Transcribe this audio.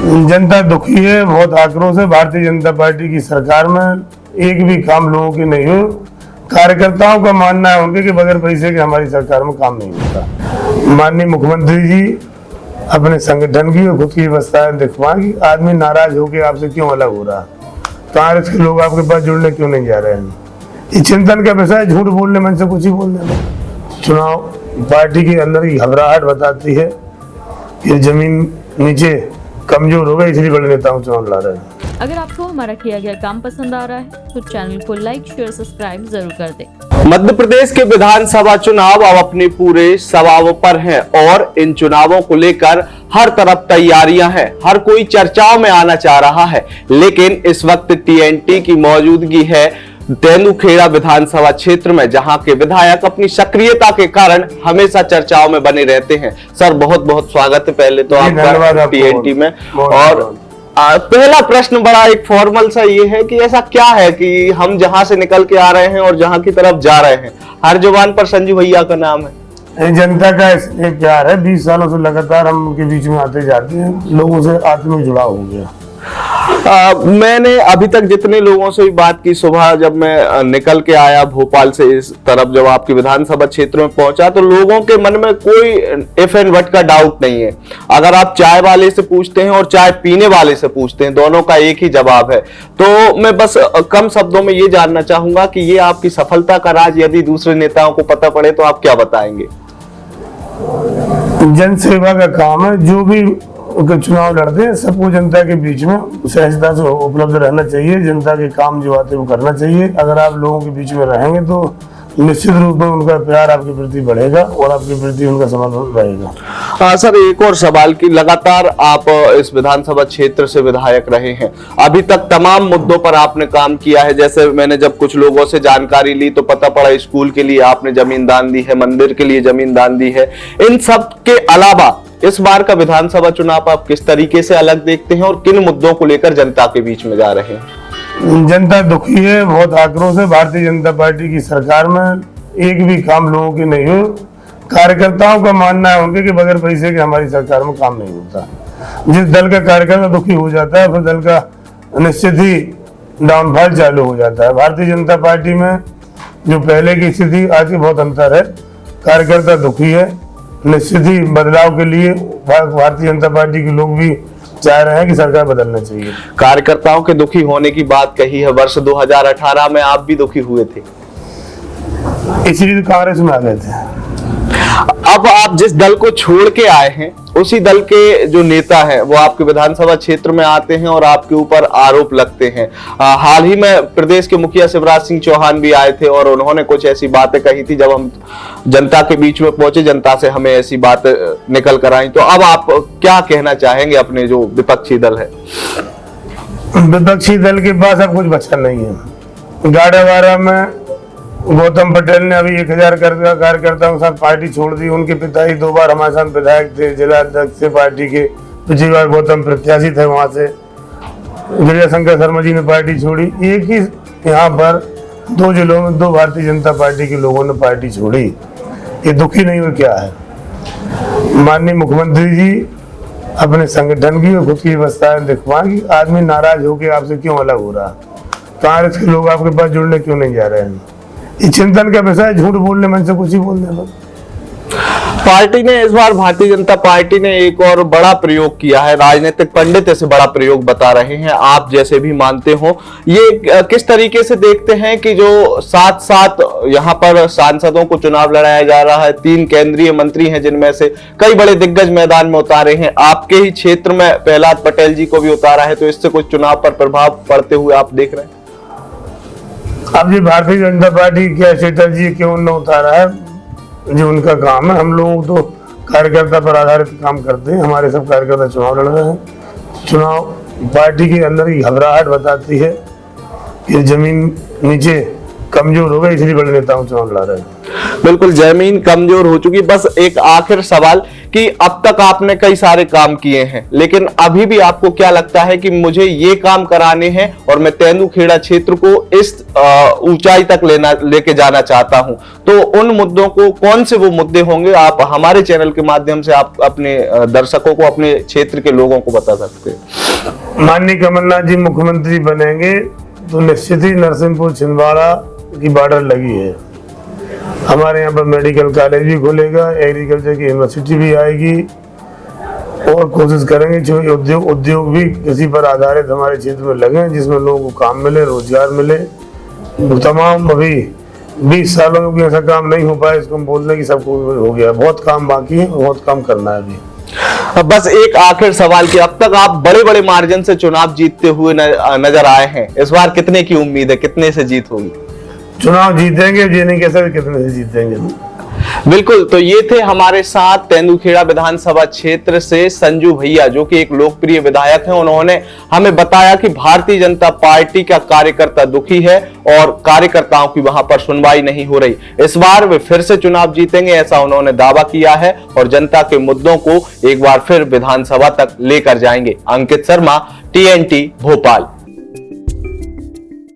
जनता दुखी है, बहुत आक्रोश है। भारतीय जनता पार्टी की सरकार में एक भी काम लोगों के नहीं हो। कार्यकर्ताओं का मानना है उनके कि बगैर पैसे के हमारी सरकार में काम नहीं होता। माननीय मुख्यमंत्री जी अपने संगठन की और खुद की व्यवस्थाएं दिखवाएं कि आदमी नाराज होकर आपसे क्यों अलग हो रहा है, कांग्रेस के लोग आपके पास जुड़ने क्यों नहीं जा रहे हैं। ये चिंतन का विषय है। झूठ बोलने मन से कुछ ही बोलने में चुनाव पार्टी के अंदर की घबराहट बताती है कि जमीन नीचे कमजोर हो गई, इसलिए बड़े नेताओं चुनाव लड़ा रहे हैं। अगर आपको हमारा किया गया काम पसंद आ रहा है तो चैनल को लाइक, शेयर, सब्सक्राइब जरूर कर दें। मध्य प्रदेश के विधानसभा चुनाव अब अपने पूरे सवाबों पर हैं और इन चुनावों को लेकर हर तरफ तैयारियां हैं। हर कोई चर्चाओं में आना चाह रहा है, लेकिन इस वक्त टीएनटी की मौजूदगी है तेंदुखेड़ा विधानसभा क्षेत्र में, जहां के विधायक अपनी सक्रियता के कारण हमेशा चर्चाओं में बने रहते हैं। सर बहुत बहुत स्वागत है पहले तो आपका टीएनटी में। और पहला प्रश्न बड़ा एक फॉर्मल सा ये है कि ऐसा क्या है कि हम जहां से निकल के आ रहे हैं और जहां की तरफ जा रहे हैं हर जुबान पर संजू भैया का नाम है। जनता का इसलिए प्यार है, 20 सालों से लगातार हम उनके बीच में आते जाते हैं, लोगों से आत्मिक जुड़ाव हो गया। मैंने अभी तक जितने लोगों से भी बात की, सुबह जब मैं निकल के आया भोपाल से इस तरफ, जब आपके विधानसभा क्षेत्र में पहुंचा तो लोगों के मन में कोई इफ एंड बट का डाउट नहीं है। अगर आप चाय वाले से पूछते हैं और चाय पीने वाले से पूछते हैं, दोनों का एक ही जवाब है। तो मैं बस कम शब्दों में ये जानना चाहूंगा कि ये आपकी सफलता का राज यदि दूसरे नेताओं को पता पड़े तो आप क्या बताएंगे? जन सेवा का काम है। जो भी चुनाव लड़ते हैं सबको जनता के बीच में सहजता से उपलब्ध रहना चाहिए। जनता के काम जो आते वो करना चाहिए। अगर आप लोगों के बीच में रहेंगे तो निश्चित रूप में उनका प्यार आपके प्रति बढ़ेगा और आपके प्रति उनका समर्थन रहेगा। हाँ सर, एक और सवाल की लगातार आप इस विधानसभा क्षेत्र से विधायक रहे हैं, अभी तक तमाम मुद्दों पर आपने काम किया है। जैसे मैंने जब कुछ लोगों से जानकारी ली तो पता पड़ा स्कूल के लिए आपने जमीन दान दी है, मंदिर के लिए जमीन दान दी है। इन सब के अलावा इस बार का विधानसभा चुनाव आप किस तरीके से अलग देखते हैं और किन मुद्दों को लेकर जनता के बीच में जा रहे हैं? जनता दुखी है, बहुत आक्रोश है। भारतीय जनता पार्टी की सरकार में एक भी काम लोगों के नहीं हो। कार्यकर्ताओं का मानना है उनके कि बगैर पैसे के हमारी सरकार में काम नहीं होता। जिस दल का कार्यकर्ता दुखी हो जाता है फिर दल का निश्चित ही डाउनफॉल चालू हो जाता है। भारतीय जनता पार्टी में जो पहले की स्थिति आज की बहुत अंतर है। कार्यकर्ता दुखी है, निश्चित ही बदलाव के लिए भारतीय जनता पार्टी के लोग भी चाह रहे हैं कि सरकार बदलना चाहिए। कार्यकर्ताओं के दुखी होने की बात कही है, वर्ष 2018 में आप भी दुखी हुए थे, इसीलिए कांग्रेस में आ गए थे। अब आप जिस दल को छोड़ के आए हैं उसी दल के जो नेता हैं वो आपके विधानसभा क्षेत्र में आते हैं और आपके ऊपर आरोप लगते हैं। हाल ही में प्रदेश के मुखिया शिवराज सिंह चौहान भी आए थे और उन्होंने कुछ ऐसी बातें कही थी। जब हम जनता के बीच में पहुंचे, जनता से हमें ऐसी बात निकल कर आई। तो अब आप क्या कहना चाहेंगे अपने जो विपक्षी दल है? विपक्षी दल के पास अब कुछ बचा नहीं है। गाड़ावाड़ा में गौतम पटेल ने अभी 1000 कार्यकर्ताओं के साथ पार्टी छोड़ दी। उनके पिता ही 2 बार हमारे साथ विधायक थे, जिला अध्यक्ष थे पार्टी के। पिछली बार गौतम प्रत्याशी थे वहां से। विजय शंकर शर्मा जी ने पार्टी छोड़ी। एक ही यहाँ पर 2 जिलों में 2 भारतीय जनता पार्टी के लोगों ने पार्टी छोड़ी। ये दुखी नहीं हुए क्या है? माननीय मुख्यमंत्री जी अपने संगठन की और खुद की व्यवस्थाएं दिखवाएं कि आदमी नाराज होकर आपसे क्यों अलग हो रहा है, कांग्रेस के लोग आपके पास जुड़ने क्यों नहीं जा रहे हैं। ये चिंतन का विषय है। झूठ बोलने मन से कुछ ही बोलने में। पार्टी ने इस बार, भारतीय जनता पार्टी ने एक और बड़ा प्रयोग किया है। राजनीतिक पंडित इसे बड़ा प्रयोग बता रहे हैं, आप जैसे भी मानते हो। ये किस तरीके से देखते हैं कि जो साथ साथ यहाँ पर सांसदों को चुनाव लड़ाया जा रहा है, 3 केंद्रीय मंत्री हैं जिनमें से कई बड़े दिग्गज मैदान में उतारे हैं, आपके ही क्षेत्र में प्रहलाद पटेल जी को भी उतारा है, तो इससे कुछ चुनाव पर प्रभाव पड़ते हुए आप देख रहे हैं? अब ये भारतीय जनता पार्टी क्या स्ट्रेटजी क्यों न उतारा है, जो उनका काम है। हम लोग तो कार्यकर्ता पर आधारित काम करते हैं। हमारे सब कार्यकर्ता चुनाव लड़ रहे हैं। चुनाव पार्टी के अंदर की घबराहट बताती है कि जमीन नीचे कमजोर हो गई, इसलिए बड़े नेताओं चुनाव लड़ा रहे हैं। बिल्कुल जमीन कमजोर हो चुकी। बस एक आखिर सवाल कि अब तक आपने कई सारे काम किए हैं, लेकिन अभी भी आपको क्या लगता है कि मुझे ये काम कराने हैं और मैं तेंदुखेड़ा क्षेत्र को इस ऊंचाई तक लेके जाना चाहता हूं, तो उन मुद्दों को, कौन से वो मुद्दे होंगे, आप हमारे चैनल के माध्यम से आप अपने दर्शकों को, अपने क्षेत्र के लोगों को बता सकते हैं? माननीय कमलनाथ जी मुख्यमंत्री बनेंगे तो निश्चित ही नरसिंहपुर छिंदवाड़ा की बॉर्डर लगी है, हमारे यहाँ पर मेडिकल कॉलेज भी खुलेगा, एग्रीकल्चर की यूनिवर्सिटी भी आएगी और कोशिश करेंगे जो उद्योग भी किसी पर आधारित हमारे क्षेत्र में लगे जिसमें लोगों को काम मिले, रोजगार मिले। तमाम अभी 20 सालों में भी ऐसा काम नहीं हो पाया इसको हम बोल दें कि सब कुछ हो गया, बहुत काम बाकी है, बहुत काम करना है अभी। बस एक आखिर सवाल कि अब तक आप बड़े बड़े मार्जिन से चुनाव जीतते हुए नजर आए हैं, इस बार कितने की उम्मीद है, कितने से जीत होगी? चुनाव जीतेंगे, ये नहीं कह सकते कितने से जीतेंगे। बिल्कुल, तो ये थे हमारे साथ तेंदुखेड़ा विधानसभा क्षेत्र से संजू भैया, जो कि एक लोकप्रिय विधायक हैं। उन्होंने हमें बताया कि भारतीय जनता पार्टी का कार्यकर्ता दुखी है और कार्यकर्ताओं की वहां पर सुनवाई नहीं हो रही। इस बार वे फिर से चुनाव जीतेंगे, ऐसा उन्होंने दावा किया है और जनता के मुद्दों को एक बार फिर विधानसभा तक लेकर जाएंगे। अंकित शर्मा, TNT भोपाल।